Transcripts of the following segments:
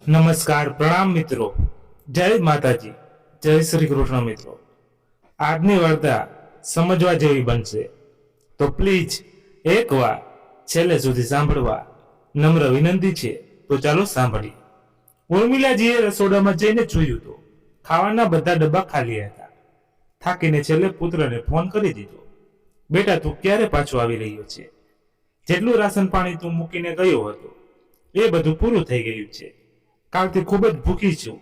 નમસ્કાર, પ્રણામ મિત્રો, જય માતાજી, જય શ્રી કૃષ્ણ મિત્રો. આજની વાર્તા સમજવા જેવી બનશે, તો પ્લીઝ એકવાર છેલ્લે સુધી સાંભળવા નમ્ર વિનંતી છે. તો ચાલો સાંભળીએ. ઉર્મિલાજીએ રસોડામાં જઈને જોયું તો ખાવાના બધા ડબ્બા ખાલી હતા. થાકીને છેલ્લે પુત્રને ફોન કરી દીધો. બેટા, તું ક્યારે પાછો આવી રહ્યો છે? જેટલું રાશન પાણી તું મૂકીને ગયો હતો એ બધું પૂરું થઈ ગયું છે. કાલથી ખૂબ જ ભૂખી છું.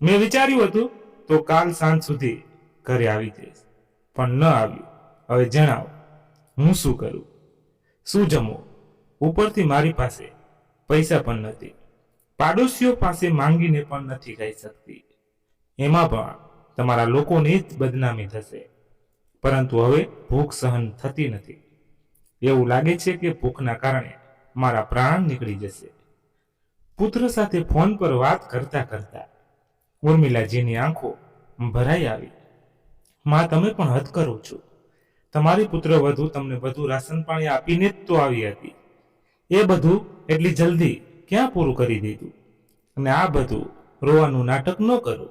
મેં વિચાર્યું હતું તો કાલ સાંજ સુધી ઘરે આવી જઈશ, પણ ન આવ્યું. હવે જણાવ, હું શું કરું? શું જમું? ઉપરથી મારી પાસે પૈસા પણ નથી. પાડોશીઓ પાસે માંગીને પણ નથી ખાઈ શકતી. એમાં પણ તમારા લોકોની જ બદનામી થશે. પરંતુ હવે ભૂખ સહન થતી નથી. એવું લાગે છે કે ભૂખના કારણે મારા પ્રાણ નીકળી જશે. પુત્ર સાથે ફોન પર વાત કરતા કરતા ઉર્મિલાજીની આંખો ભરાઈ આવી. માં, તમે પણ હદ કરો છો. તમારી પુત્ર વધુ તમને બધું રાશન પાણી આપીને જ તો આવી હતી. એ બધું એટલી જલ્દી ક્યાં પૂરું કરી દીધું? અને આ બધું રોવાનું નાટક ન કરો.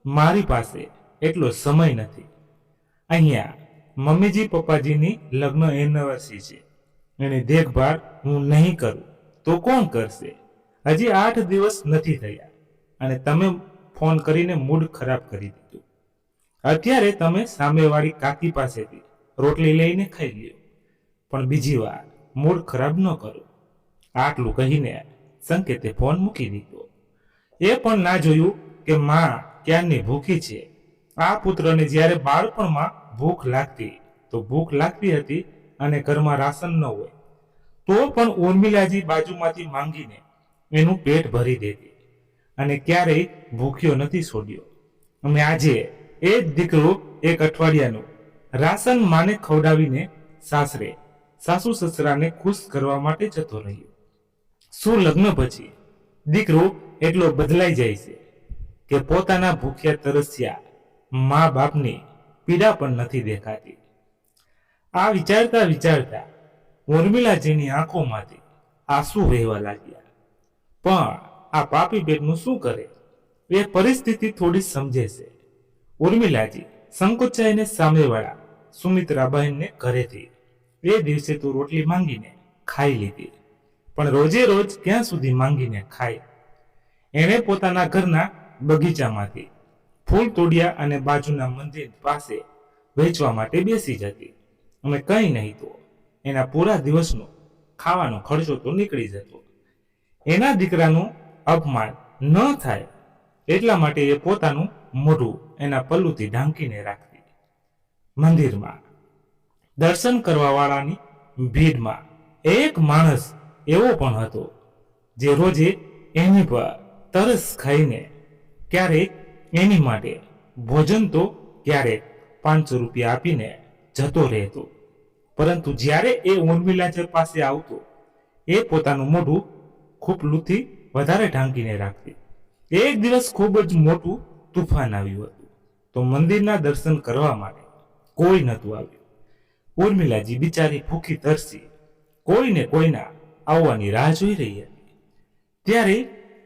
મારી પાસે એટલો સમય નથી. અહીંયા મમ્મીજી પપ્પાજીની લગ્ન એનિવર્સરી છે. એની દેખભાળ હું નહીં કરું તો કોણ કરશે? હજી 8 દિવસ નથી થયા અને તમે ફોન કરીને મૂડ ખરાબ કરી દીધું. અત્યારે તમે સામેવાળી કાકી પાસેથી રોટલી લઈને ખાઈ લ્યો, પણ બીજી વાર મૂડ ખરાબ ન કરો. આટલું કહીને સંકેતે ફોન મૂકી દીધો. એ પણ ના જોયું કે માં ક્યારની ભૂખી છે. આ પુત્રને જ્યારે બાળપણમાં ભૂખ લાગતી હતી અને ઘરમાં રાશન ન હોય તો પણ ઉર્મિલાજી બાજુમાંથી માંગીને એનું પેટ ભરી દેતી અને ક્યારેય ભૂખ્યો નથી છોડ્યો. અને આજે એ જ દીકરો એક અઠવાડિયાનું રાશન માને ખવડાવીને સાસુ સસરાને ખુશ કરવા માટે જતો રહ્યો. શું લગ્ન પછી દીકરો એટલો બદલાઈ જાય છે કે પોતાના ભૂખ્યા તરસ્યા મા બાપની પીડા પણ નથી દેખાતી? આ વિચારતા વિચારતા ઉર્મિલાજીની આંખોમાંથી આંસુ વહેવા લાગ્યા. પણ આ પાપી પેટનું શું કરે? એ પરિસ્થિતિ થોડી સમજે છે. ઉર્મિલાજી સંકોચાઈને સામેવાળા સુમિત્રાબહેનને ઘરેથી એ દિવસે તો રોટલી માંગીને ખાઈ લીધી, પણ રોજે રોજ ક્યાં સુધી માંગીને ખાય? એણે પોતાના ઘરના બગીચામાંથી ફૂલ તોડ્યા અને બાજુના મંદિર પાસે વેચવા માટે બેસી જતી. અને કંઈ નહીં તો એના પૂરા દિવસનો ખાવાનો ખર્ચો તો નીકળી જતો. એના દીકરાનું અપમાન ન થાય એટલા માટે એ પોતાનું મોઢું એના પલ્લુથી ઢાંકીને રાખતી. મંદિરમાં દર્શન કરવાવાળાની ભીડમાં એક માણસ એવો પણ હતો જે રોજે એની પર તરસ ખાઈને ક્યારેક એની માટે ભોજન તો ક્યારેક 500 રૂપિયા આપીને જતો રહેતો. પરંતુ જ્યારે એ ઉર્મિલાજી પાસે આવતો એ પોતાનું મોઢું ખૂપલુંથી વધારે ઢાંકીને રાખતી. એક દિવસ ખૂબ જ મોટું તુફાન આવ્યું હતું તો મંદિરના દર્શન કરવા માટે કોઈ નહોતું આવ્યું. ઉર્મિલાજી બિચારી ભૂખી તરસી કોઈને કોઈના આવવાની રાહ જોઈ રહી હતી. ત્યારે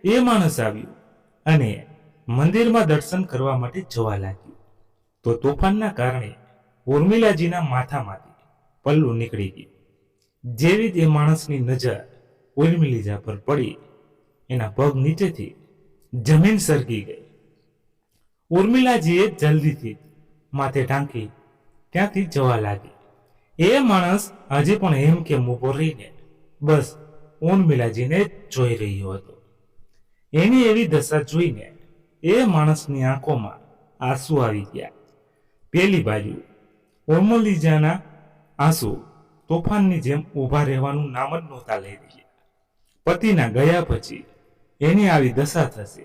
એ માણસ આવ્યું અને મંદિરમાં દર્શન કરવા માટે જવા લાગ્યું. તો તોફાનના કારણે ઉર્મિલાજીના માથામાંથી પલ્લું નીકળી ગયું. જેવી જ એ માણસની નજર ઉર્મિલાજી પર પડી, એના પગ નીચેથી જમીન સરકી ગઈ. ઉર્મિલાજીએ જલ્દીથી માથે ઢાંકી ત્યાંથી જવા લાગી. એ માણસ હજી પણ એમ કેમ ઊભો રહીને બસ ઉર્મિલાજીને જોઈ રહ્યો હતો. એની એવી દશા જોઈને એ માણસની આંખોમાં આંસુ આવી ગયા. પેલી બાજુ ઉર્મિલાજીના આંસુ તોફાનની જેમ ઊભા રહેવાનું નામ જ નહોતા લઈ રહ્યા. પતિના ગયા પછી એની આવી દશા થશે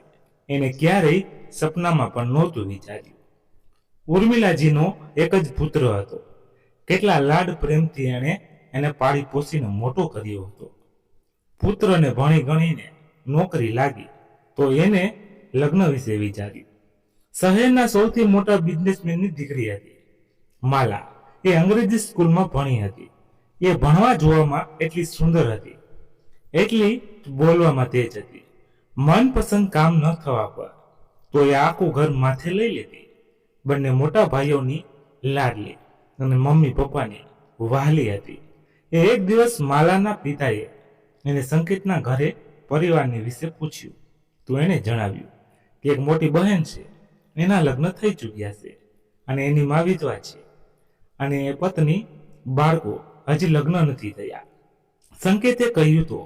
એને ક્યારેય સપનામાં પણ નહોતું વિચાર્યું. ઉર્મિલાજીનો એક જ પુત્ર હતો. કેટલા લાડ પ્રેમથી એને પાળી પોસીને મોટો કર્યો હતો. પુત્રને ભણી ગણીને નોકરી લાગી તો એને લગ્ન વિશે વિચાર્યું. શહેરના સૌથી મોટા બિઝનેસમેનની દીકરી હતી માલા. એ અંગ્રેજી સ્કૂલમાં ભણી હતી. એ ભણવા જોવામાં એટલી સુંદર હતી, એટલી બોલવામાં તેજ હતી. મનપસંદ કામ ન થવા પર તો એ આખું ઘર માથે લઈ લેતી. બંને મોટા ભાઈઓની લાડલી અને મમ્મી પપ્પાની વહાલી હતી. એક દિવસ માલાના પિતાએ એને સંકેતના ઘરે પરિવારની વિશે પૂછ્યું તો એણે જણાવ્યું કે એક મોટી બહેન છે, એના લગ્ન થઈ ચૂક્યા છે અને એની માં વિધવા છે અને એ પત્ની બાળકો હજી લગ્ન નથી થયા. સંકેતે કહ્યું તો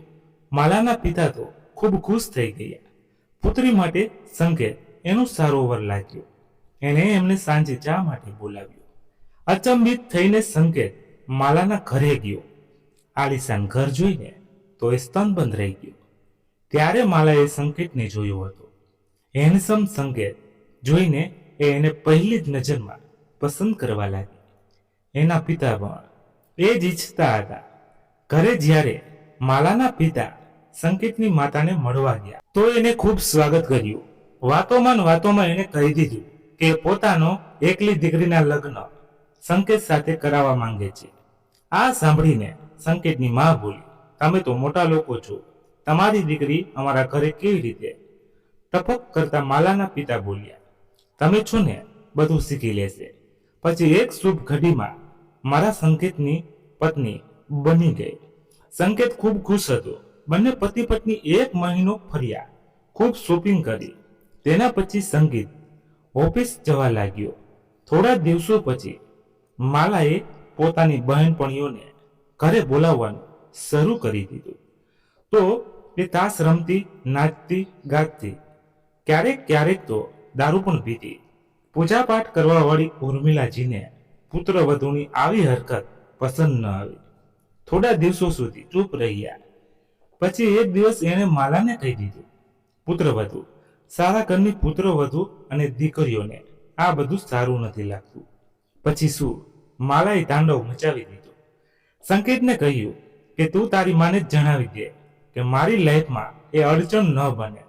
માલાના પિતા તો ખૂબ ખુશ થઈ ગયા. પુત્રી માટે સંકેત એનું સારો વર લાગ્યો. એણે એમને સાંજે ચા માટે બોલાવ્યો. અચંબિત થઈને સંકેત માલાના ઘરે ગયો. આલિશાન ઘર જોઈને તો એ સ્તનબંધ રહી ગયો. ત્યારે માલાએ સંકેતને જોયો હતો. હેન્ડસમ સંકેત જોઈને એને પહેલી જ નજરમાં પસંદ કરવા લાગી. એના પિતા પણ એ જ ઈચ્છતા હતા. ઘરે જ્યારે માલાના પિતા સંકેતની માતાને મળવા ગયા તો એને ખૂબ સ્વાગત કર્યું. વાતોમાં એને કહી દીધું કે પોતાનો એકલી દીકરીના લગ્ન સંકેત સાથે કરાવવા માંગે છે. આ સાંભળીને સંકેતની માં બોલી, તમે તો મોટા લોકો છો, તમારી દીકરી અમારા ઘરે કેવી રીતે? ટપક કરતા માલાના પિતા બોલ્યા, તમે છો ને, બધું શીખી લેશે. પછી એક શુભ ઘડીમાં મારા સંકેતની પત્ની બની ગઈ. સંકેત ખૂબ ખુશ હતો. બંને પતિ પત્ની 1 મહિનો ફર્યા, ખૂબ શોપિંગ કરી. તેના પછી સંકેત ઓફિસ જવા લાગ્યો. થોડા દિવસો પછી માલાએ પોતાની બહેનપણીઓને ઘરે બોલાવવાનું શરૂ કરી દીધું. તો તે તાશ રમતી, નાચતી, ગાતી, ક્યારેક તો દારૂ પણ પીતી. પૂજાપાઠ કરવા વાળી ઉર્મિલાજીને પુત્ર વધુની આવી હરકત પસંદ ન આવી. થોડા દિવસો સુધી ચૂપ રહ્યા. પછી એક દિવસ એણે માલાને કહી દીધું, પુત્ર વધુ, સારા ઘરની પુત્ર વધુ અને દીકરીઓને આ બધું સારું નથી લાગતું. પછી શું? માલાએ તાંડવ મચાવી દીધો. સંકેતને કહ્યું કે તું તારી માને જણાવી દે કે મારી લાઈફમાં એ અડચણ ન બને.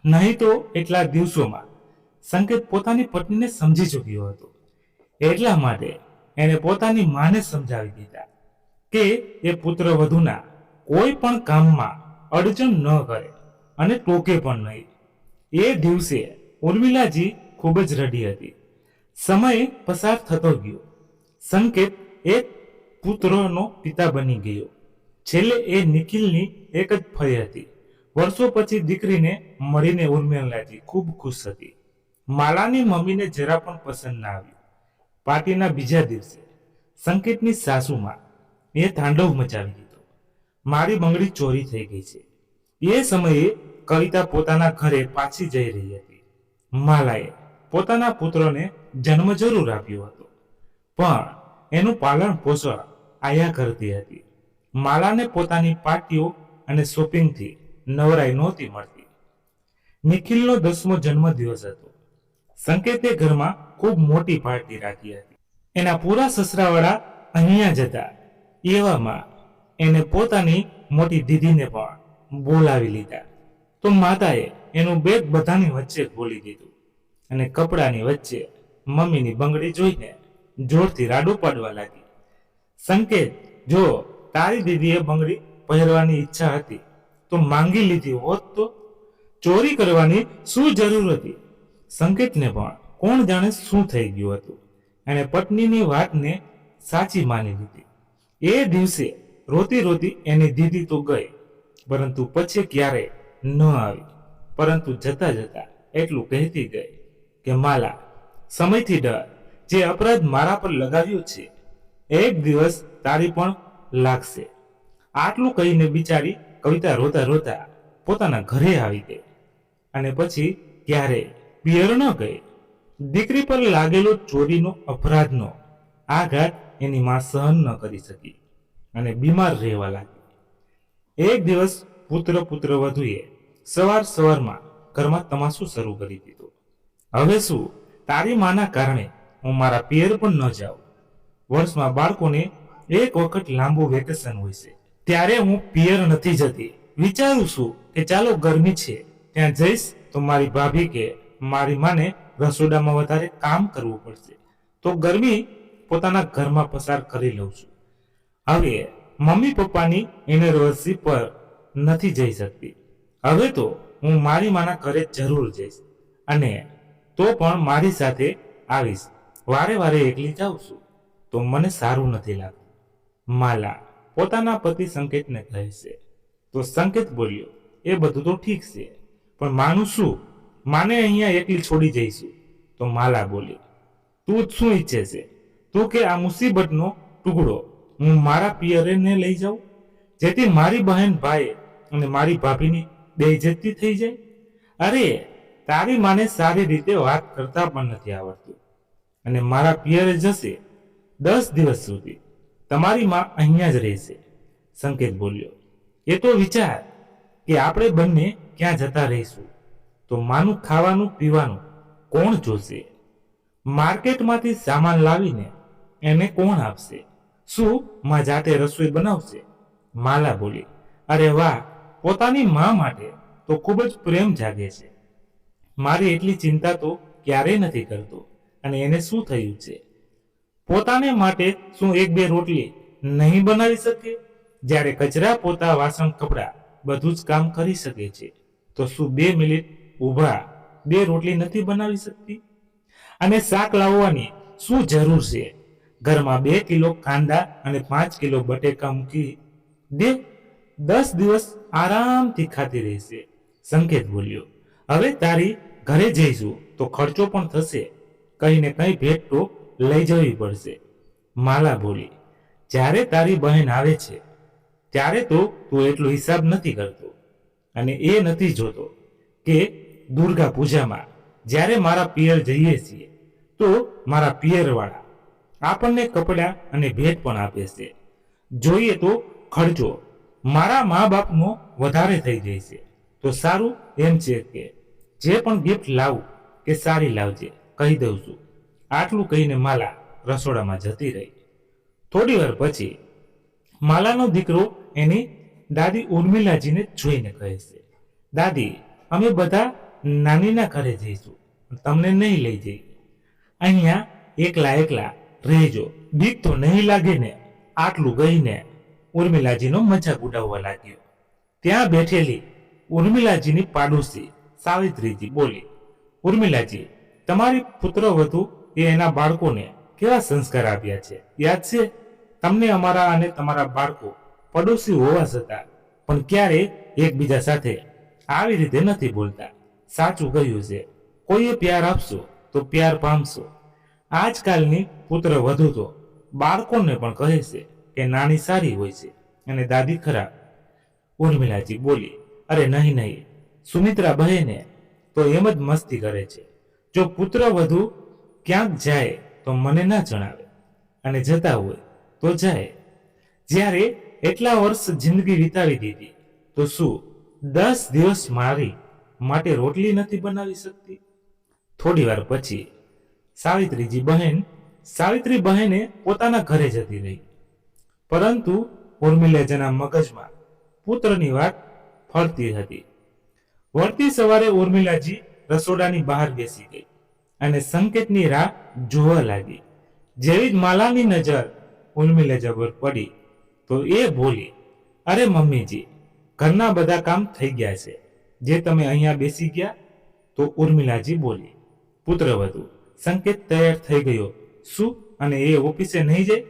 નહીં તો એટલા દિવસોમાં સંકેત પોતાની પત્નીને સમજી ચૂક્યો હતો. એટલા માટે એને પોતાની માને સમજાવી દીધા કે એ પુત્ર વધુના કોઈ પણ કામમાં અડચણ ન કરે અને ટોકે પણ નહીં. એ દિવસે ઉર્મિલાજી ખૂબ જ રડી હતી. સમય પસાર થતો ગયો. સંકેત એક પુત્રનો પિતા બની ગયો. છેલ્લે એ નિખિલની એક જ ફઈ હતી. વર્ષો પછી દીકરીને મળીને ઉર્મિલાજી ખૂબ ખુશ હતી. માલાની મમ્મીને જરા પણ પસંદ ના આવ્યું. પાર્ટીના બીજા દિવસે સંકેતની સાસુમાં એ તાંડવ મચાવી દીધો. મારી બંગડી ચોરી થઈ ગઈ છે. એ સમયે કવિતા પોતાના ઘરે પાછી જઈ રહી હતી. માલાએ પોતાના પુત્રને જન્મ જરૂર આપ્યો હતો, પણ એનું પાલન પોષણ આયા કરતી હતી. માલાને પોતાની પાર્ટીઓ અને શોપિંગથી નવરાઈ નહોતી મળતી. નિખિલનો 10મો જન્મદિવસ હતો. સંકેતે ઘરમાં ખૂબ મોટી પાર્ટી રાખી હતી. એના પૂરા સસરાવાળા અહીંયા જ હતા. એવામાં એને પોતાની મોટી દીદીને પણ બોલાવી લીધા. તો માતાએ એનું બેગ બધાની વચ્ચે ખોલી દીધું અને કપડાની વચ્ચે મમ્મીની બંગડી જોઈને જોરથી રાડું પાડવા લાગી. સંકેત, જો તારી દીદીએ બંગડી પહેરવાની ઈચ્છા હતી તો માંગી લીધી હોત તો ચોરી કરવાની શું જરૂર હતી? સંકેતને પણ કોણ જાણે શું થઈ ગયું હતું. એણે પત્નીની વાતને સાચી માની લીધી. એ દિવસે રોતી એની દીદી તો ગઈ, પરંતુ પછી ક્યારેય ન આવી. પરંતુ જતા એટલું કહેતી ગઈ કે માલા, સમયથી ડર. જે અપરાધ મારા પર લગાવ્યો છે એક દિવસ તારી પણ લાગશે. આટલું કહીને બિચારી કવિતા રોતા પોતાના ઘરે આવી ગઈ અને પછી ક્યારેય પિયર ન ગઈ. દીકરી પર લાગેલો ચોરીનો અપરાધનો આઘાત એની માં સહન ન કરી શકી અને બીમાર રહેવા લાગી. એક દિવસ પુત્ર વધુએ સવારમાં ઘરમાં તમાશો શરૂ કરી દીધો. હવે શું, તારી માના કારણે હું મારા પિયર પણ ન જાઉં. વર્ષમાં બાળકોને એક વખત લાંબુ વેકેશન હોય છે, ત્યારે હું પિયર નથી જતી. વિચારું છું કે ચાલો ગરમી છે ત્યાં જઈશ તો મારી ભાભી કે મારી માને રસોડામાં વધારે કામ કરવું પડશે, તો ગરમી પોતાના ઘરમાં પસાર કરી લઉં છું. હવે મમ્મી પપ્પાની એનિવર્સરી પર નથી જઈ શકતી. હવે તો હું મારી માના ઘરે જરૂર જઈશ અને તો પણ મારી સાથે આવીશ. વારે વારે એકલી જાઉં છું તો મને સારું નથી લાગતું. માલા પોતાના પતિ સંકેતને કહે છે. તો સંકેત બોલ્યો, એ બધું તો ઠીક છે, પણ માનું શું? માને અહીંયા એકલી છોડી જઈશું. તો માલા બોલી, તું જ શું ઈચ્છે છે? તું કે આ મુસીબતનો ટુકડો હું મારા પિયરને લઈ જાઉં, જેથી મારી બહેન ભાઈ અને મારી ભાભીની બેઇજ્જતી થઈ જાય? અરે, તારી માને સારી રીતે વાત કરતા પણ નથી આવડતું અને મારા પિયરે જશે 10 દિવસ સુધી. તમારી માં અહીંયા જ રહેશે. સંકેત બોલ્યો, એ તો વિચાર કે આપણે બંને ક્યાં જતા રહીશું, તો માનું ખાવાનું પીવાનું કોણ જોશે? માર્કેટમાંથી સામાન લાવીને એને કોણ આપશે? શું માં જાતે રસોઈ બનાવશે? માલા બોલી, અરે વાહ, પોતાની માં માટે તો ખૂબ જ પ્રેમ જાગે છે. મારી એટલી ચિંતા તો ક્યારેય નથી કરતો. અને એને શું થયું છે? પોતાને માટે શું 1-2 રોટલી નહીં બનાવી શકે? જ્યારે કચરા પોતા વાસણ કપડાં બધું જ કામ કરી શકે છે, તો શું 2 મિનિટ ઊભા 2 રોટલી નથી બનાવી શકતી? અને શાક લાવવાની શું જરૂર છે? ઘરમાં 2 કિલો કાંદા અને 5 કિલો બટેકા મૂકી દે, 10 દિવસ આરામથી ખાતી રહેશે. સંકેત બોલ્યો, હવે તારી ઘરે જઈશું તો ખર્ચો પણ થશે, કહીને કઈ ભેટ તો લઈ જવી પડશે. માલા બોલી, જ્યારે તારી બહેન આવે છે ત્યારે તો તું એટલો હિસાબ નથી કરતો અને એ નથી જોતો કે દુર્ગા પૂજામાં જ્યારે મારા પિયર જઈએ છીએ તો મારા પિયરવાળા આપણને કપડાં અને ભેટ પણ આપે છે. જોઈએ તો ખર્ચો મારા મા બાપનો વધારે થઈ જાય છે, તો સારું એમ છે કે જે પણ ગિફ્ટ લાવું કે સારી લાવજે, કહી દઉં છું. આટલું કહીને માલા રસોડામાં જતી રહી. થોડી વાર પછી માલાનો દીકરો એની દાદી ઉર્મિલાજીને જોઈને કહે છે, દાદી, અમે બધા નાનીના ઘરે જઈશું, તમને નહીં લઈ જઈએ. અહીંયા એકલા એકલા રહેજો, બીક તો નહીં લાગે ને? આટલું કહીને ઉર્મિલાજીનો મજાક ઉડાવવા લાગ્યો. ત્યાં બેઠેલી ઉર્મિલાજીની પાડોશી સાવિત્રીજી બોલી, ઉર્મિલાજી, તમારી પુત્રવધુ એ એના બાળકોને કેવા સંસ્કાર આપ્યા છે, યાદ છે? તમને અમારા અને તમારા બાળકો પડોશી હોવા છતાં પણ ક્યારે એકબીજા સાથે આવી રીતે નથી બોલતા. સાચું કહ્યું છે, કોઈએ પ્યાર આપશો તો પ્યાર પામશો. આજકાલની પુત્ર વધુ તો બાળકોને પણ કહે છે કે નાની સારી હોય છે અને દાદી ખરાબ. ઉર્મિલાજી બોલી, અરે નહીં નહીં, સુમિત્રા બહેને તો એમ જ મસ્તી કરે છે. જો પુત્ર વધુ ક્યાંક જાય તો મને ના જણાવે, અને જતા હોય તો જાય. જ્યારે એટલા વર્ષ જિંદગી વિતાવી દીધી તો શું 10 દિવસ મારી માટે રોટલી નથી બનાવી શકતી? થોડી વાર પછી સાવિત્રી બહેને પોતાના ઘરે જતી રહી, પરંતુ ઉર્મિલાજીના મગજમાં પુત્રની વાત ફરતી હતી. વળતી સવારે ઉર્મિલાજી રસોડાની બહાર બેસી ગઈ અને સંકેતની રાહ જોવા લાગી. જેવી જ માલાની નજર ઉર્મિલાજી પર પડી તો એ બોલી, અરે મમ્મીજી, ઘરના બધા કામ થઈ ગયા છે, જે તમે અહીંયા બેસી ગયા? તો ઉર્મિલાજી બોલી, પુત્રવધુ, સંકેત તૈયાર થઈ ગયો શું અને એ ઓફિસે નહીં જાય?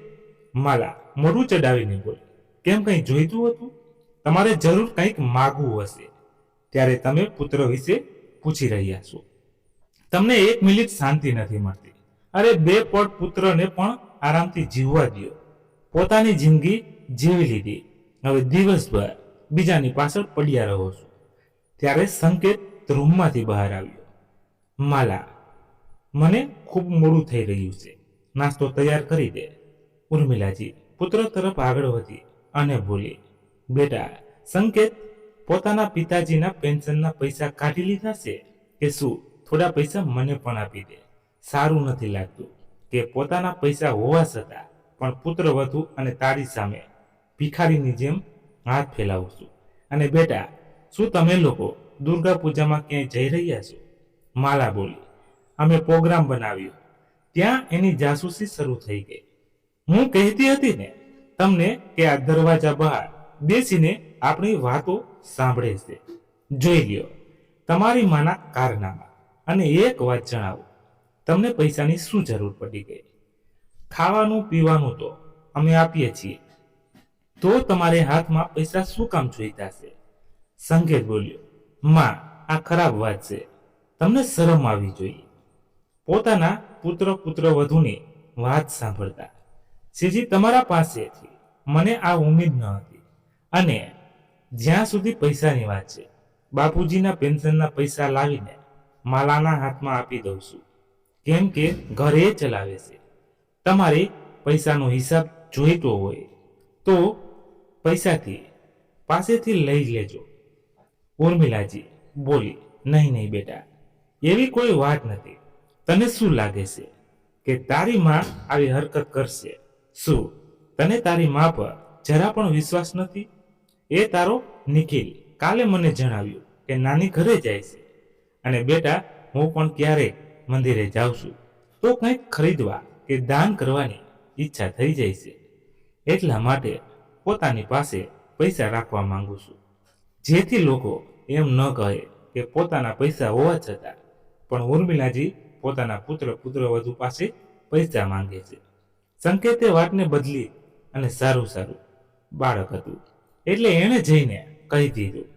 માલા મોઢું ચડાવીને બોલી, કેમ કંઈ જોઈતું હતું? તમારે જરૂર કંઈક માગવું હશે, ત્યારે તમે પુત્ર વિશે પૂછી રહ્યા છો. તમને 1 મિનિટ શાંતિ નથી મળતી. અરે 2 પળ પુત્રને પણ આરામથી જીવવા દો. પોતાની જિંદગી જીવી લીધી, હવે દિવસભર બીજાની પાછળ પડ્યા રહો છો. ત્યારે સંકેત રૂમમાંથી બહાર આવ્યો. માલા, મને ખૂબ મોડું થઈ રહ્યું છે, નાસ્તો તૈયાર કરી દે. ઉર્મિલાજી પુત્ર તરફ આગળ વધી અને બોલી, બેટા, સંકેત પોતાના પિતાજીના પેન્શનના પૈસા કાઢી લીધા છે કે શું? થોડા પૈસા મને પણ આપી દે. સારું નથી લાગતું કે પોતાના પૈસા હોવા છતાં પણ પુત્ર વધુ અને તારી સામે ભિખારીની જેમ હાથ ફેલાવું છું. અને બેટા, શું તમે લોકો દુર્ગા પૂજામાં ક્યાંય જઈ રહ્યા છો? માલા બોલી, અમે પ્રોગ્રામ બનાવ્યો, ત્યાં એની જાસૂસી શરૂ થઈ ગઈ. હું કહેતી હતી ને તમને કે આ દરવાજા બહાર બેસીને આપણી વાતો સાંભળે છે. જોઈ લ્યો, તમારી માના કારનામા અને એક વાત જણાવો, તમને પૈસાની શું જરૂર પડી ગઈ? ખાવાનું પીવાનું તો અમે આપીએ છીએ, તો તમારે હાથમાં પૈસા શું કામ જોઈતા છે? સંકેત બોલ્યો, માં, આ ખરાબ વાત છે, તમને શરમ આવી જોઈએ. પોતાના પુત્ર વધુની વાત સાંભળતા, શ્રીજી, તમારા પાસેથી મને આ ઉમ્મીદ ન હતી. અને જ્યાં સુધી પૈસાની વાત છે, બાપુજીના પેન્શનના પૈસા લાવીને માલાના હાથમાં આપી દઉં છું, કેમ કે ઘરે ચલાવે છે. તમારે પૈસાનો હિસાબ જોઈતો હોય તો પૈસાથી પાસેથી લઈ લેજો. ઉર્મિલાજી બોલી, નહીં બેટા, એવી કોઈ વાત નથી. તને શું લાગે છે કે તારી માં આવી હરકત કરશે? શું તને તારી માં પર જરા પણ વિશ્વાસ નથી? એ તારો નિખિલ કાલે મને જણાવ્યું કે નાની ઘરે જાય છે, અને બેટા હું પણ ક્યારેક મંદિરે જાઉં છું તો કંઈક ખરીદવા કે દાન કરવાની ઈચ્છા થઈ જાય છે, એટલા માટે પોતાની પાસે પૈસા રાખવા માંગુ છું, જેથી લોકો એમ ન કહે કે પોતાના પૈસા હોવા છતાં પણ ઉર્મિલાજી પોતાના પુત્રવધુ પાસે પૈસા માંગે છે. સંકેતે વાતને બદલી અને સારું બાળક હતું એટલે એણે જઈને કહી દીધું,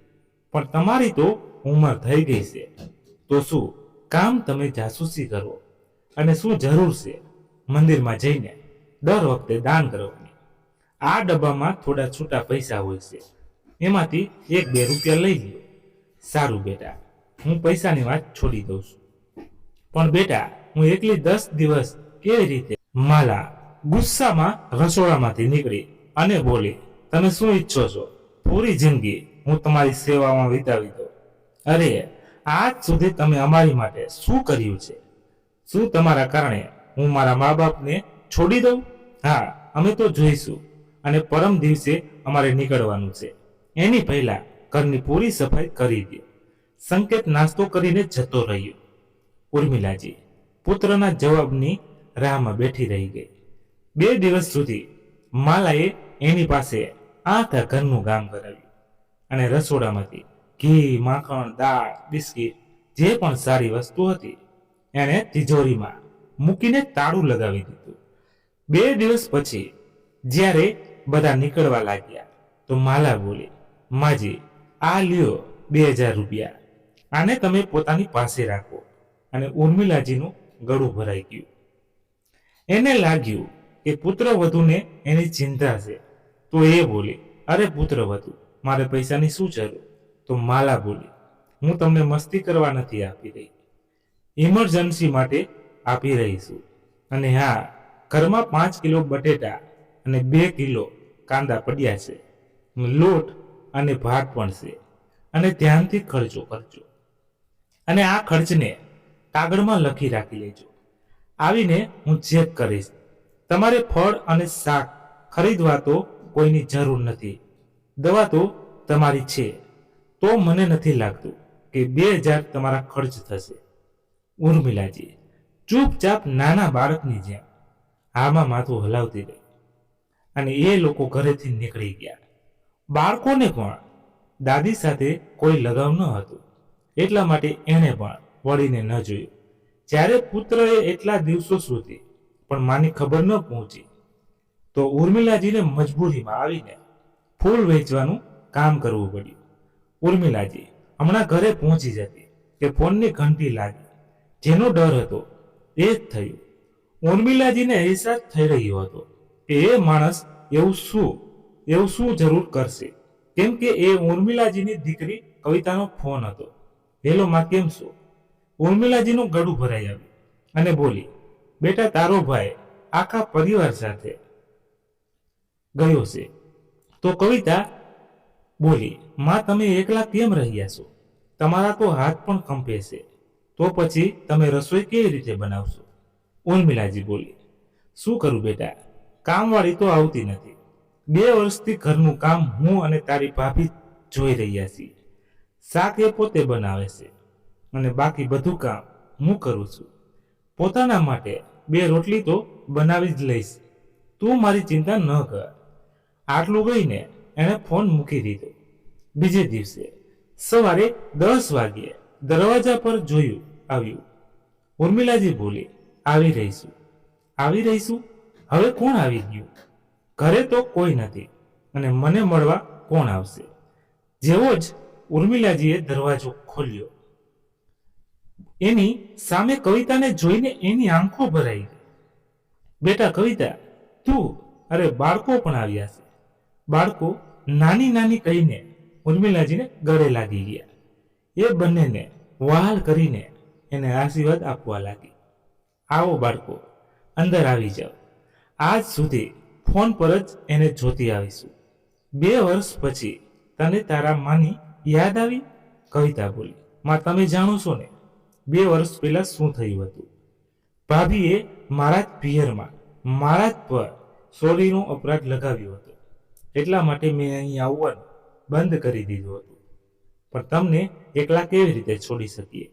પણ તમારી તો ઉંમર થઈ ગઈ છે, તો શું કામ તમે જાસૂસી કરો? અને શું જરૂર છે મંદિરમાં જઈને દર વખતે દાન કરવાની? આ ડબ્બામાં થોડા છૂટા પૈસા હોય છે, એમાંથી 1-2 રૂપિયા લઈ લ્યો. સારું બેટા, હું પૈસાની વાત છોડી દઉં છું, પણ બેટા હું એકલી 10 દિવસ કેવી રીતે? માલા ગુસ્સામાં રસોડામાંથી નીકળી અને બોલી, તમે શું ઈચ્છો છો? પૂરી જિંદગી હું તમારી સેવામાં વિતાવી દઉં. અરે, આજ સુધી તમે અમારી માટે શું કર્યું છે? શું તમારા કારણે હું મારા મા બાપને છોડી દઉં? હા, અમે તો જોઈશું. અને પરમ દિવસે અમારે નીકળવાનું છે, એની પહેલા ઘરની પૂરી સફાઈ કરી દે. સંકેત નાસ્તો કરીને જતો રહ્યો. ઉર્મિલાજી પુત્રના જવાબની રાહમાં બેઠી રહી ગઈ. 2 દિવસ સુધી માલાએ એની પાસે આખા ઘરનું કામ કરાવ્યું, અને રસોડામાંથી ઘી, માખણ, દાળ, બિસ્કિટ જે પણ સારી વસ્તુ હતી એણે તિજોરીમાં મૂકીને તાળું લગાવી દીધું. 2 દિવસ પછી જ્યારે બધા નીકળવા લાગ્યા તો માલા બોલી, માજી, આ લ્યો 2000 રૂપિયા, આને તમે પોતાની પાસે રાખો. અને ઉર્મિલાજીનું ગળું ભરાઈ ગયું. એને લાગ્યું કે પુત્રવધુને એની ચિંતા છે, તો એ બોલી, અરે પુત્રવધુ, મારે પૈસાની શું જરૂર? તો માલા બોલી, હું તમને મસ્તી કરવા નથી આપી રહી, ઇમરજન્સી માટે આપી રહી છું. અને હા, ઘરમાં 5 કિલો બટેટા અને 2 કિલો કાંદા પડ્યા છે, લોટ અને ભાત પણ છે, અને ધ્યાનથી ખર્ચો કરજો. અને આ ખર્ચને કાગળમાં લખી રાખી લેજો. આવીને હું ચેક કરીશ. તમારે ફળ અને શાક ખરીદવા તો કોઈની જરૂર નથી, દવા તો તમારી છે, તો મને નથી લાગતું કે 2000 તમારા ખર્ચ થશે. ઉર્મિલાજી ચૂપચાપ નાના બાળકની જેમ આમાં માથું હલાવતી રહી, અને એ લોકો ઘરેથી નીકળી ગયા. બાળકોને પણ દાદી સાથે કોઈ લગાવ ન હતો, એટલા માટે એણે પણ વળીને ન જોયું. જ્યારે પુત્રએ એટલા દિવસો સુધી પણ માની ખબર ન પહોંચી, તો ઉર્મિલાજીને મજબૂરીમાં આવીને ફૂલ વેચવાનું કામ કરવું પડ્યું. ઉર્મિલાજી હમણાં ઘરે પહોંચી જતી કે ફોનની ઘંટી લાગી. જેનો ડર હતો એ જ થયું. ઉર્મિલાજીને અહેસાસ થઈ રહ્યો હતો કે એ માણસ એવું શું જરૂર કરશે, કેમ કે એ ઉર્મિલાજીની દીકરી કવિતાનો ફોન હતો. હેલો માં, કેમ છો? ઉર્મિલાજીનું ગળું ભરાઈ આવ્યું અને બોલી, બેટા તારો ભાઈ આખા પરિવાર સાથે ગયો છે. તો કવિતા બોલી, માં તમે એકલા કેમ રહ્યા છો? તમારા તો હાથ પણ કંપે છે, તો પછી તમે રસોઈ કેવી રીતે બનાવશો? ઉર્મિલાજી બોલી, શું કરું બેટા, કામવાળી તો આવતી નથી. 2 વર્ષથી ઘરનું કામ હું અને તારી ભાભી જોઈ રહ્યા છીએ. શાક એ પોતે બનાવે છે અને બાકી બધું કામ હું કરું છું. પોતાના માટે 2 રોટલી તો બનાવી જ લઈશ, તું મારી ચિંતા ન કર. આટલું કહીને એણે ફોન મૂકી દીધો. બીજે દિવસે સવારે 10 વાગ્યે દરવાજા પર જોયું આવ્યું. ઉર્મિલાજી બોલી, આવી રહીશું. આવી રહીશું? હવે કોણ આવી ગયું? ઘરે તો કોઈ નથી અને મને મળવા કોણ આવશે? જેવો જ ઉર્મિલાજીએ દરવાજો ખોલ્યો, એની સામે કવિતાને જોઈને એની આંખો ભરાઈ ગઈ. બેટા કવિતા, તું? અરે બાળકો પણ આવ્યા છે. બાળકો નાની નાની કહીને ઉર્મિલાજીને ગળે લાગી ગયા. એ બંનેને વહાલ કરીને એને આશીર્વાદ આપવા લાગી. આવો બાળકો, અંદર આવી જાઓ. આજ સુધી ફોન પર જ એને જોતી આવીશું. 2 વર્ષ પછી તને તારા માની યાદ આવી? કવિતા બોલી, માં તમે જાણો છો ને 2 વર્ષ પહેલા શું થયું હતું? ભાભીએ મારા જ પિયરમાં મારા જ પર ચોરીનો અપરાધ લગાવ્યો હતો. એટલા માટે મેં અહીં આવવાનું બંધ કરી દીધું હતું. પણ તમને એકલા કેવી રીતે છોડી શકીએ?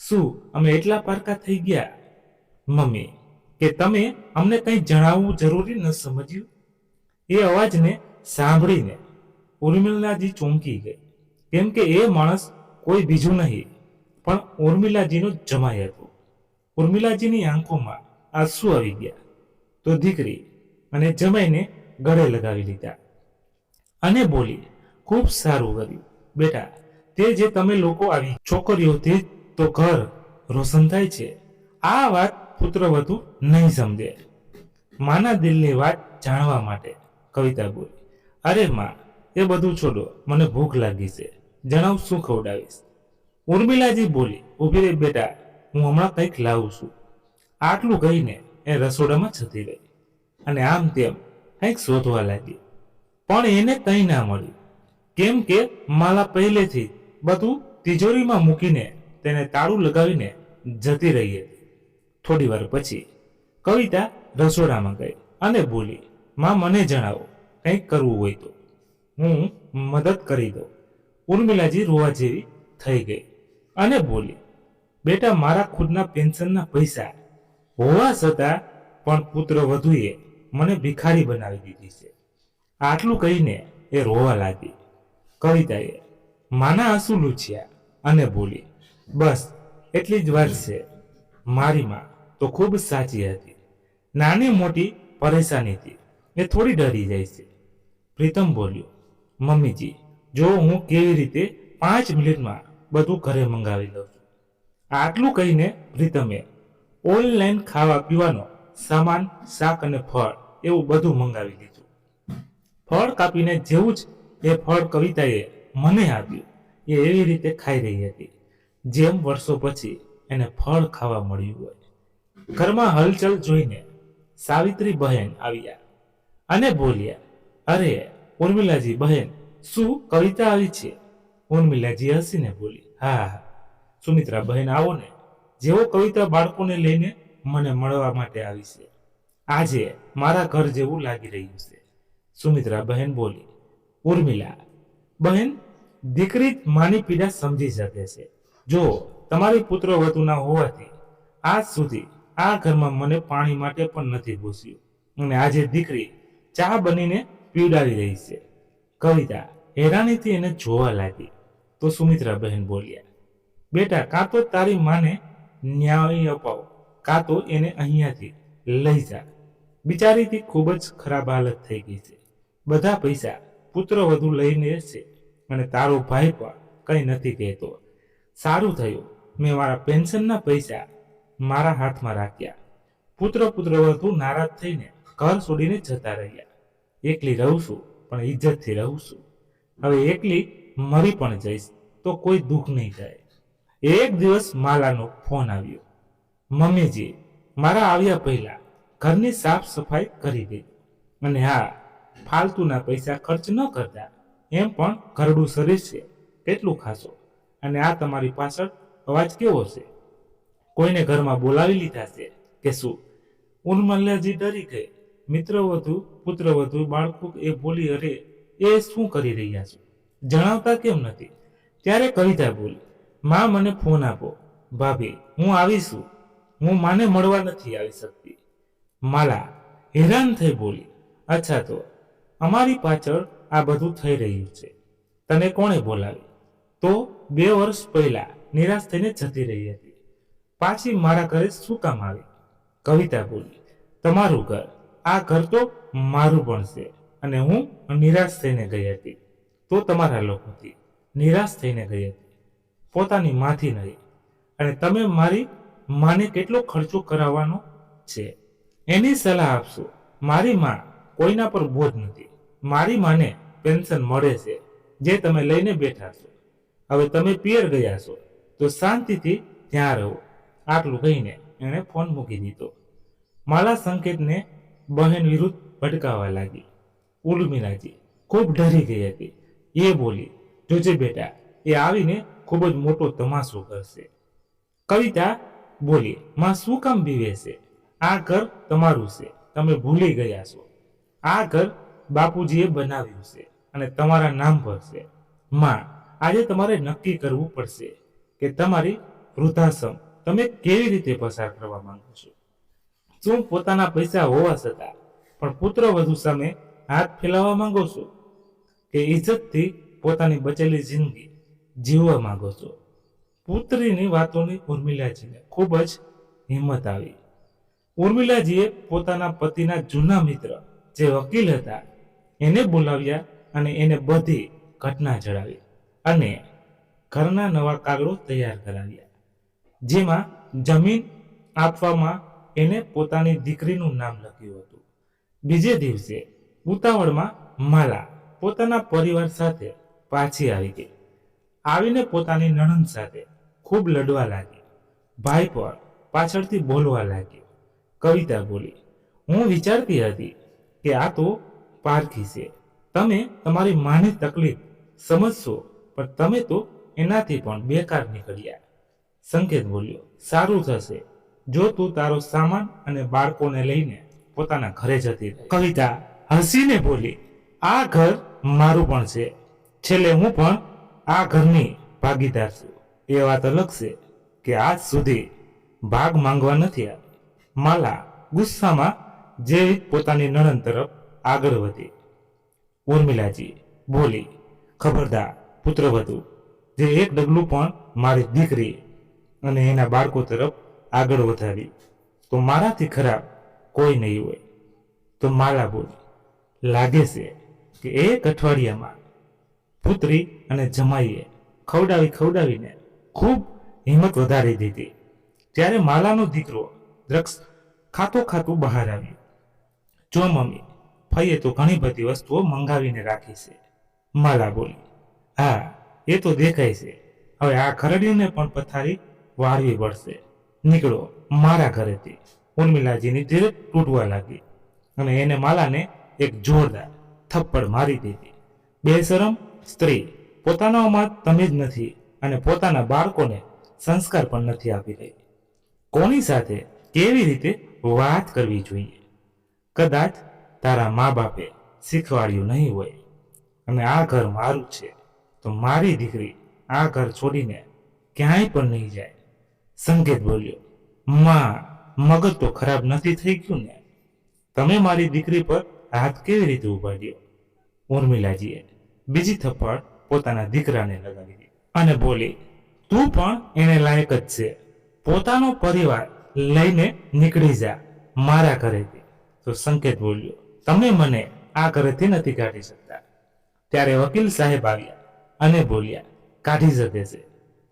શું અમે એટલા પારકા થઈ ગયા મમ્મી કે તમે અમને કંઈ જણાવવું જરૂરી ન સમજ્યું? એ અવાજને સાંભળીને ઉર્મિલાજી ચોંકી ગઈ, કેમ કે એ માણસ કોઈ બીજું નહીં પણ ઉર્મિલાજીનો જમાઈ હતો. ઉર્મિલાજીની આંખોમાં આંસુ આવી ગયા તો દીકરી અને જમાઈને ગળે લગાવી લીધા અને બોલી, ખૂબ સારું કર્યું બેટા, તે જે તમે લોકો આવી છોકરીઓથી તો ઘર રોશન થાય છે. આ વાત પુત્રવધુ નહીં સમજે. માના દિલની વાત જાણવા માટે કવિતા બોલી, અરે માં, એ બધું છોડો, મને ભૂખ લાગી છે, જણાવ શું ખવડાવીશ? ઉર્મિલાજી બોલી, ઊભી રહી બેટા, હું હમણાં કંઈક લાવું છું. આટલું કહીને એ રસોડામાં જતી રહી અને આમ તેમ કંઈક શોધવા લાગી. પણ એને કંઈ ના મળ્યું, કેમ કે માલા પહેલેથી બધું તિજોરીમાં મૂકીને તેને તાળું લગાવીને જતી રહી હતી. થોડી વાર પછી કવિતા રસોડામાં ગઈ અને બોલી, માં મને જણાવો, કંઈક કરવું હોય તો હું મદદ કરી દઉં. ઉર્મિલાજી રોવા જેવી થઈ ગઈ અને બોલી, બેટા મારા ખુદના પેન્શનના પૈસા હોવા છતાં પણ પુત્ર વધુએ મને ભિખારી બનાવી દીધી છે. આટલું કહીને એ રોવા લાગી. કવિતાએ માના આંસુ લૂછ્યા અને બોલી, બસ એટલી જ વાત છે. મારી માં તો ખૂબ સાચી હતી. નાની મોટી પરેશાનીથી એ થોડી ડરી જાય છે. પ્રીતમ બોલ્યો, મમ્મીજી, જો હું કેવી રીતે 5 મિનિટમાં બધું ઘરે મંગાવી લઉં છું. આટલું કહીને પ્રીતમે ઓનલાઈન ખાવા પીવાનો સામાન, શાક અને ફળ એવું બધું મંગાવી લીધું. ફળ કાપીને જેવું જ એ ફળ કવિતાએ મને આપ્યું, એ એવી રીતે ખાઈ રહી હતી જેમ વર્ષો પછી એને ફળ ખાવા મળ્યું હોય. ઘરમાં હલચલ જોઈને સાવિત્રી બહેન આવ્યા અને બોલ્યા, અરે ઉર્મિલાજી બહેન, શું કવિતા આવી છે? ઉર્મિલાજી હસીને બોલી, હા હા સુમિત્રા બહેન, આવો ને. જેવો કવિતા બાળકોને લઈને મને મળવા માટે આવી છે. આજે મારા ઘર જેવું લાગી રહ્યું છે. સુમિત્રા બહેન બોલી, ઉર્મિલા બહેન, દીકરી માની પીડા સમજી શકે છે. જો તમારી પુત્ર વધુ ના હોવાથી આજ સુધી આ ઘરમાં મને પાણી માટે પણ નથી પૂછ્યું અને આજે દીકરી ચા બનીને પીવડાવી રહી છે. કવિતા હેરાનીથી એને જોવા લાગી તો સુમિત્રા બહેન બોલ્યા, બેટા કાં તો તારી માને ન્યાય અપાવો, કાં તો એને અહીંયાથી લઈ જા. બિચારીથી ખૂબ જ ખરાબ હાલત થઈ ગઈ છે. બધા પૈસા પુત્ર વધુ લઈને છે અને તારો ભાઈ પણ કંઈ નથી કહેતો. સારું થયું મેં મારા પેન્શનના પૈસા મારા હાથમાં રાખ્યા. પુત્ર વધુ નારાજ થઈને ઘર છોડીને જતા રહ્યા. એકલી રહું છું પણ ઇજ્જતથી રહું છું. હવે એકલી મરી પણ જઈશ તો કોઈ દુઃખ નહીં થાય. એક દિવસ માલાનો ફોન આવ્યો, મમ્મીજી, મારા આવ્યા પહેલા ઘરની સાફ સફાઈ કરી દે અને હા, ફાલતુના પૈસા ખર્ચ ન કરતા. એમ પણ ઘરડું શરીર છે, કેટલું ખાશો? અને આ તમારી પાછળ અવાજ કેવો છે? કોઈને ઘરમાં બોલાવી લીધા છે કે શું? ઉર્મિલાજી ડરી ગઈ. મિત્ર વધુ, પુત્ર વધુ, બાળકો એ બોલી, અરે એ શું કરી રહ્યા છો? જણાવતા કેમ નથી? ત્યારે કવિતા બોલી, માં મને ફોન આપો. ભાભી, હું આવીશું. હું માને મળવા નથી આવી શકતી. માલા હેરાન થઈ બોલી, અચ્છા તો અમારી પાછળ આ બધું થઈ રહ્યું છે. તને કોણે બોલાવી? તો 2 વર્ષ પહેલા નિરાશ થઈને જતી રહી હતી. પાછી મારા ઘરે શું કામ આવી? કવિતા બોલી, તમારું ઘર, આ ઘર તો મારું પણ છે. અને હું નિરાશ થઈને ગઈ હતી તો તમારા લોકોથી નિરાશ થઈને ગઈ હતી, પોતાની માથી નહીં. અને તમે મારી માને કેટલો ખર્ચો કરાવવાનો છે એની સલાહ આપશો. મારી માં કોઈના પર બોજ નથી. મારી માને પેન્શન મળે છે જે તમે લઈને બેઠા છો. હવે તમે પિયર ગયા છો તો શાંતિથી ત્યાં રહો. આટલું કહીને એણે ફોન મૂકી દીધો. માલા સંકેતને બહેન વિરુદ્ધ ભટકાવા લાગી. ઉર્મિલાજી ખૂબ ડરી ગઈ હતી. એ બોલી, જોજે બેટા, એ આવીને ખૂબ જ મોટો તમાશો કરશે. કવિતા બોલી, માં શું કામ બીવે છે? આ ઘર તમારું છે, તમે ભૂલી ગયા છો. આ ઘર બાપુજીએ બનાવ્યું છે અને તમારા નામ પર છે. માં, આજે તમારે નક્કી કરવું પડશે કે તમારી વૃદ્ધાશ્રમ તમે કેવી રીતે પસાર કરવા માંગો છો. શું પોતાના પૈસા હોવા છતાં પણ પુત્ર વધુ સામે હાથ ફેલાવવા માંગો છો, કે ઇજ્જતથી પોતાની બચેલી જિંદગી જીવવા માંગો છો? પુત્રીની વાતોની ઉર્મિલાજીને ખૂબ જ હિંમત આવી. ઉર્મિલાજીએ પોતાના પતિના જૂના મિત્ર જે વકીલ હતા એને બોલાવ્યા અને એને બધી ઘટના જણાવી અને ઘરના નવા કાગળો તૈયાર કરાવ્યા, જેમાં જમીન આપવામાં એને પોતાની દીકરીનું નામ લખ્યું હતું. બીજે દિવસે ઉતાવળમાં માલા પોતાના પરિવાર સાથે પાછી આવી ગઈ. આવીને પોતાની નણંદ સાથે ખૂબ લડવા લાગી. ભાઈ પણ પાછળથી બોલવા લાગ્યો. કવિતા બોલી, હું વિચારતી હતી કે આ તો પારખી છે. તમે તમારી માની તકલીફ સમજશો પણ તમે તો એનાથી પણ બેકાર નીકળ્યા. સંકેત બોલ્યો, સારું થશે જો તું તારો સામાન અને બાળકોને લઈને પોતાના ઘરે જતી રહે. કવિતા હસીને બોલી, આ ઘર મારું પણ છે. છેલ્લે હું પણ આ ઘરની ભાગીદાર છું. એ વાત અલગ છે કે આજ સુધી ભાગ માંગવા નથી આવી. માલા ગુસ્સામાં જેવી પોતાની નણંદ તરફ આગળ વધી. ઉર્મિલાજી બોલી, ખબરદાર પુત્રવધુ, જે એક ડગલું પણ મારી દીકરી અને એના બાળકો તરફ આગળ વધારી તો મારાથી ખરાબ કોઈ નહીં હોય. તો માલા બોલી, લાગે છે કે એક અઠવાડિયામાં પુત્રી અને જમાઈએ ખવડાવીને ખૂબ હિંમત વધારી દીધી. ત્યારે માલાનો દીકરો દ્રક્ષ ખાતું બહાર આવ્યો. જો મમ્મી, ફઈએ તો ઘણી બધી વસ્તુઓ મંગાવીને રાખી છે. માલા બોલી, હા એ તો દેખાય છે. હવે આ ખરડીને પણ પથારી વાળવી પડશે. નીકળો મારા ઘરેથી. ઉર્મિલાજીની ધીરજ તૂટવા લાગી અને એને માલાને એક જોરદાર થપ્પડ મારી દીધી. બેશરમ સ્ત્રી, પોતાનામાં તમે જ નથી અને પોતાના બાળકોને સંસ્કાર પણ નથી આપી રહી. કોની સાથે કેવી રીતે વાત કરવી જોઈએ કદાચ તારા મા બાપે શીખવાડ્યું નહીં હોય. અને આ ઘર મારું છે તો મારી દીકરી આ ઘર છોડીને ક્યાંય પણ નહીં જાય. સંકેત બોલ્યો, માં, મગજ તો ખરાબ નથી થઈ ગયું ને? તમે મારી દીકરી પર હાથ કેવી રીતે ઉપાડ્યો? ઉર્મિલાજીએ બીજી થપ્પડ પોતાના દીકરાને લગાવી દીધી અને બોલી, તું પણ એને લાયક જ છે. પોતાનો પરિવાર લઈને નીકળી જા મારા ઘરેથી. તો સંકેત બોલ્યો, તમે મને આ ઘરેથી નથી કાઢી શકતા. ત્યારે વકીલ સાહેબ આવ્યા અને બોલ્યા, કાઢી શકે છે.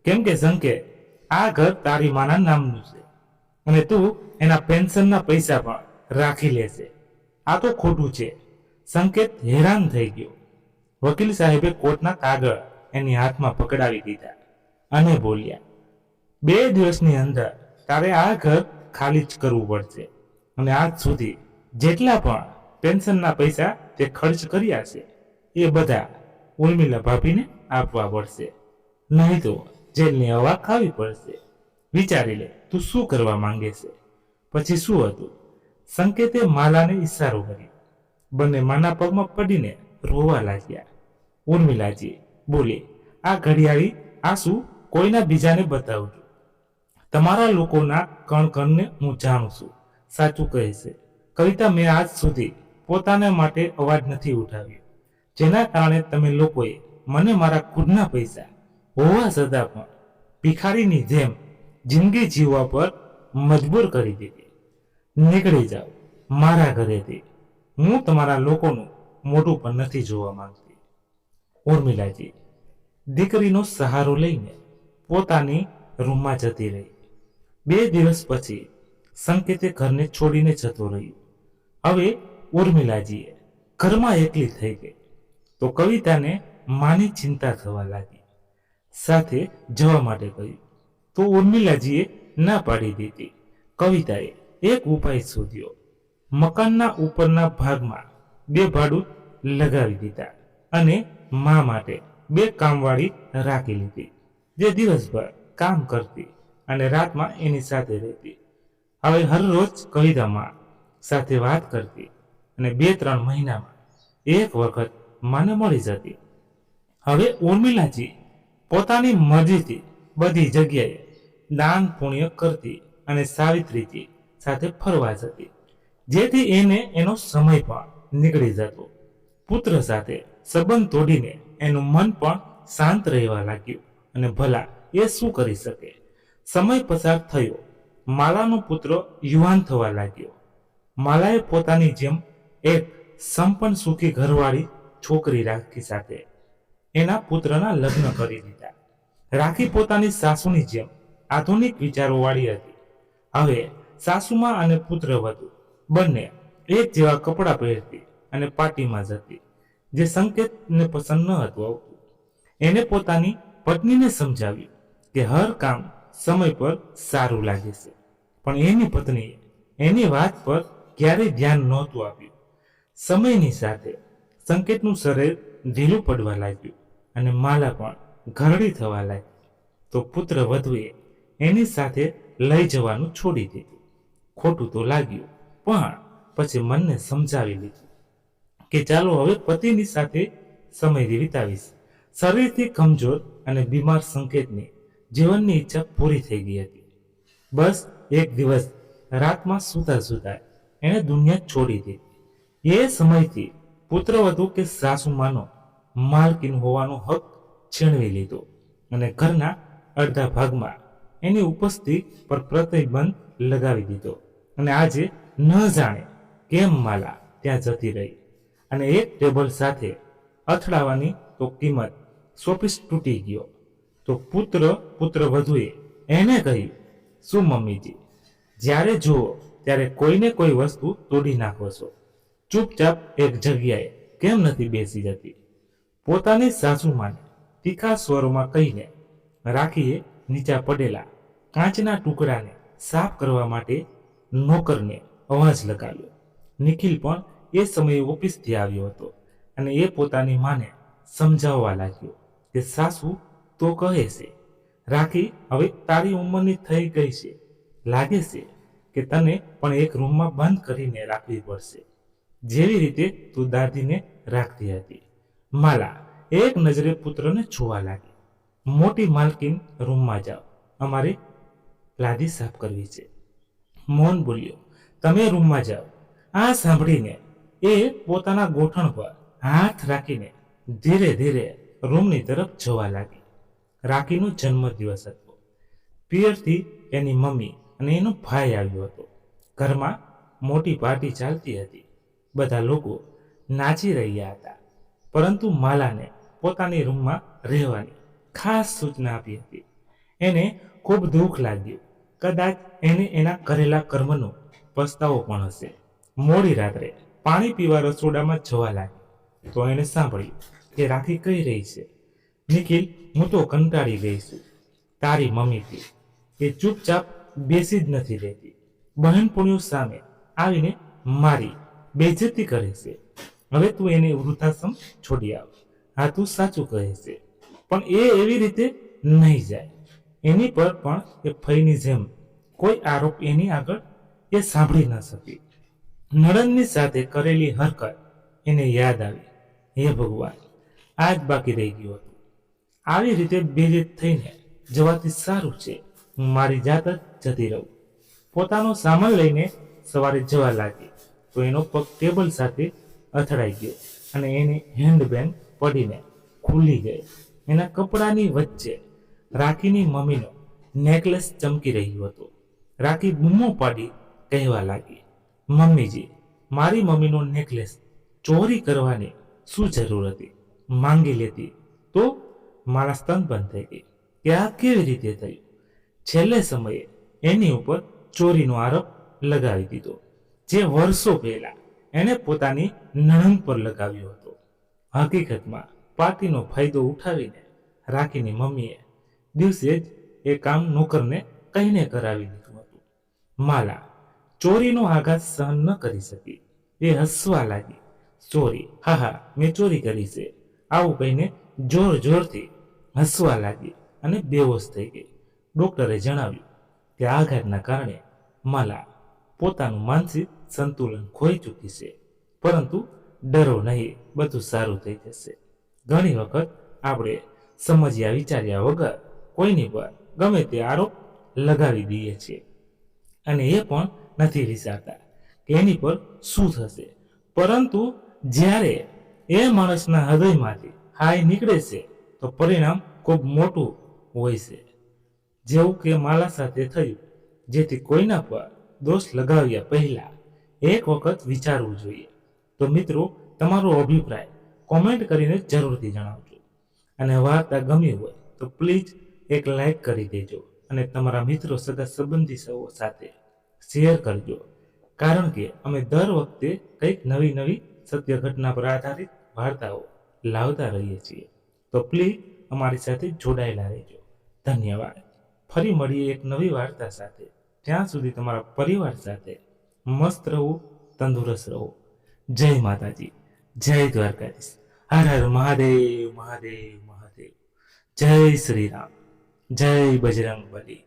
કેમ કે સંકેત, આ ઘર તારી માના નામનું છે અને તું એના પેન્શનના પૈસા પણ રાખી લેશે. આ તો ખોટું છે. સંકેત હેરાન થઈ ગયો. વકીલ સાહેબે કોર્ટના કાગળ એની હાથમાં પકડાવી દીધા અને બોલ્યા, 2 દિવસની અંદર તારે આ ઘર ખાલી જ કરવું પડશે અને આજ સુધી જેટલા પણ પેન્શનના પૈસા તે ખર્ચ કર્યા છે એ બધા ઉર્મિલા ભાભીને આપવા પડશે, નહીં તો જેલની હવા ખાવી પડશે. વિચારી લે તું શું કરવા માંગે છે. પછી શું હતું? સંકેતે માલાને ઈશારો કર્યો. બંને માના પગમાં પડીને રોવા લાગ્યા. ઉર્મિલાજી બોલી, આ ઘડિયાળી આંસુ કોઈના બીજાને બતાવજો. તમારા લોકોના કણકણને હું જાણું છું. સાચું કહે છે કવિતા, મેં આજ સુધી પોતાના માટે અવાજ નથી ઉઠાવ્યો, જેના કારણે તમે લોકોએ મને મારા ખુદના પૈસા હોવા છતાં પણ ભિખારીની જેમ જિંદગી જીવવા પર મજબૂર કરી દીધી. નીકળી જાઓ મારા ઘરેથી, હું તમારા લોકોનું મોઢું પણ નથી જોવા માંગતી. ઉર્મિલાજી દીકરીનો સહારો લઈને પોતાની રૂમમાં જતી રહી. 2 દિવસ પછી સંકેતે ઘરને છોડીને જતો રહ્યો. હવે ઉર્મિલાજીએ ઘરમાં એકલી થઈ ગઈ તો કવિતાને માની ચિંતા થવા લાગી. સાથે જવા માટે કહ્યું તો ઉર્મિલાજીએ ના પાડી દીધી. કવિતાએ એક ઉપાય શોધ્યો. મકાનના ઉપરના ભાગમાં 2 ભાડું લગાવી દીધા અને મા માટે 2 કામવાળી રાખી લીધી, જે દિવસભર કામ કરતી અને રાતમાં એની સાથે રહેતી. હવે હરરોજ કવિતામાં સાથે વાત કરતી અને 2-3 મહિનામાં એક વખત માને મળી જતી. હવે ઉર્મિલાજી પોતાની મરજીથી બધી જગ્યાએ દાન પુણ્ય કરતી અને સાવિત્રીજી સાથે ફરવા જતી, જેથી એને એનો સમય પણ નીકળી જતો. પુત્ર સાથે સંબંધ તોડીને એનું મન પણ શાંત રહેવા લાગ્યું અને ભલા એ શું કરી શકે. સમય પસાર થયો. માલાનો પુત્ર યુવાન થવા લાગ્યો. માલાએ પોતાની જેમ એક સંપન્ન સુખી ઘરવાળી છોકરી રાખી સાથે એના પુત્રના લગ્ન કરી દીધા. રાખી પોતાની સાસુની જેમ આધુનિક વિચારોવાળી હતી. હવે સાસુમાં અને પુત્રવધુ બંને એક જેવા કપડાં પહેરતી અને પાર્ટીમાં જતી, જે સંકેતને પસંદ ન હતું આવતું. એને પોતાની પત્નીને સમજાવ્યું કે હર કામ સમય પર સારું લાગે છે, પણ એની પત્નીએ એની વાત પર ક્યારેય ધ્યાન નહોતું આપ્યું. સમયની સાથે સંકેતનું શરીર ઢીલું પડવા લાગ્યું અને માલા પણ ઘરડી થવા લાગી. તો પુત્ર વધુએ એની સાથે લઈ જવાનું છોડી દીધું. ખોટું તો લાગ્યું, પણ પછી મનને સમજાવી લીધું કે ચાલો હવે પતિની સાથે સમય વિતાવીશ. શરીરથી કમજોર અને બીમાર સંકેતની જીવનની ઈચ્છા પૂરી થઈ ગઈ હતી. બસ એક દિવસ રાતમાં સૂતા સૂતા એણે દુનિયા છોડી દીધી. એ સમયથી પુત્રવધુ કે સાસુમાનો માલકીન હોવાનો હક છીનવી લીધો અને ઘરના અડધા ભાગમાં એની ઉપસ્થિતિ પર પ્રતિબંધ લગાવી દીધો. અને આજે ન જાણે કેમ માલા ત્યાં જતી રહી અને એક ટેબલ સાથે અથડાવાની તો કિંમત શોપીસ તૂટી ગયો. તો પુત્રવધુએ એને કહ્યું, શું મમ્મીજી, જ્યારે જુઓ ત્યારે કોઈને કોઈ વસ્તુ તોડી નાખો છો, ચૂપચાપ એક જગ્યાએ કેમ નથી બેસી જતી? પોતાની સાસુમાને તીખા સ્વરોમાં કહીને રાખીએ નીચા પડેલા કાચના ટુકડાને સાફ કરવા માટે નોકરને અવાજ લગાવ્યો. નિખિલ પણ એ સમયે ઓફિસથી આવ્યો હતો અને એ પોતાની માને સમજાવવા લાગ્યો કે સાસુ તો કહે છે, રાખી હવે તારી ઉંમરની થઈ ગઈ છે, લાગે છે કે તને પણ એક રૂમમાં બંધ કરીને રાખવી પડશે, જેવી રીતે તું દાદીને રાખતી હતી. માલા એક નજરે પુત્રને જોવા લાગી. મોટી માલકીન, રૂમમાં જાઓ, અમારે લાદી સાફ કરવી છે. મોહન બોલ્યો, તમે રૂમમાં જાઓ. આ સાંભળીને એ પોતાના ગોઠણ પર હાથ રાખીને ધીરે ધીરે રૂમની તરફ જવા લાગી. રાખીનો જન્મદિવસ હતો. પિયરથી એની મમ્મી અને એનો ભાઈ આવ્યો હતો. ઘરમાં મોટી પાર્ટી ચાલતી હતી. બધા લોકો નાચી રહ્યા હતા, પરંતુ માલાને પોતાની રૂમમાં રહેવાની ખાસ સૂચના આપી હતી. એને ખૂબ દુઃખ લાગ્યું. કદાચ એને એના કરેલા કર્મનો પસ્તાવો પણ હશે. મોડી રાત્રે પાણી પીવા રસોડામાં જવા લાગી તો એને સાંભળ્યું કે રાખી કહી રહી છે, નિખિલ, હું તો કંટાળી ગઈ છું તારી મમ્મીથી. એ ચૂપચાપ બેસી જ નથી રહેતી. બહેનપણીઓ સામે આવીને મારી બેઇજ્જતી કરે છે. હવે તું એને વૃદ્ધાશ્રમ છોડી આવ. હા, તું સાચું કહે છે, પણ એ એવી રીતે નહીં જાય. એની પર પણ એ ફઈની જેમ કોઈ આરોપ એની આગળ એ સાંભળી ન શકી. નણંદની સાથે કરેલી હરકત એને યાદ આવી. હે ભગવાન, આ જ બાકી રહી ગયું હતું. આવી રીતે બેજેત થઈને જવાથી સારું છે હું મારી જાત જ જતી રહું. પોતાનો સામાન લઈને સવારે જવા લાગી તો એનો પગ ટેબલ સાથે અથડાઈ ગયો અને એની હેન્ડબેગ પડીને ખુલી ગઈ. એના કપડાની વચ્ચે રાખીની મમ્મીનો નેકલેસ ચમકી રહ્યું હતું. રાખી બૂમો પાડી કહેવા લાગી, મમ્મીજી, મારી મમ્મીનો નેકલેસ ચોરી કરવાની શું જરૂર હતી? માંગી લેતી તો. મારા સ્તન બંધ થઈ ગઈ કે આ કેવી રીતે થયું. છેલ્લે સમયે એની ઉપર ચોરીનો આરોપ લગાવી દીધો, જે વર્ષો પહેલા એણે પોતાની નણંદ પર લગાવ્યો હતો. હકીકતમાં પાર્ટીનો ફાયદો ઉઠાવીને રાખીની મમ્મીએ દિવસે જ એ કામ નોકરને કહીને કરાવી દીધું હતું. માલા ચોરીનો આઘાત સહન ન કરી શકી. એ હસવા લાગી. ચોરી, હા હા, મેં ચોરી કરી છે, આવું કહીને જોર જોરથી હસવા લાગી અને બેહોશ થઈ ગઈ. ડોક્ટરે જણાવ્યું કે આઘાતના કારણે માલા પોતાનું માનસિક સંતુલન ખોઈ ચૂકી છે. પરંતુ ડરો નહીં, બધું સારું થઈ જશે. ઘણી વખત આપણે સમજ્યા વિચાર્યા વગર કોઈની પર ગમે તે આરોપ લગાવી દઈએ છીએ અને એ પણ નથી વિચારતા કે એની પર શું થશે. પરંતુ જ્યારે એ માણસના હૃદયમાંથી હાય નીકળે છે તો પરિણામ ખૂબ મોટું હોય છે. જેવું કે માલા સાથે થયું. જેથી કોઈના પર દોષ લગાવ્યા પહેલા એક વખત વિચારવું જોઈએ. તો મિત્રો, તમારો અભિપ્રાય કોમેન્ટ કરીને જરૂરથી જણાવજો. અને વાર્તા ગમી હોય તો પ્લીઝ એક લાઈક કરી દેજો અને તમારા મિત્રો, સગા સંબંધી સૌ સાથે શેર કરજો. કારણ કે અમે દર વખતે કંઈક નવી નવી સત્ય ઘટના પર આધારિત વાર્તાઓ લાવતા રહીએ છીએ. તો પ્લીઝ અમારી સાથે જોડાયેલા રહેજો. ધન્યવાદ. ફરી મળીએ એક નવી વાર્તા સાથે. ત્યાં સુધી તમારા પરિવાર સાથે મસ્ત રહો, તંદુરસ્ત રહો. જય માતાજી, જય દ્વારકાધીશ. હર હર મહાદેવ, મહાદેવ, મહાદેવ. જય શ્રી રામ, જય બજરંગ બલી.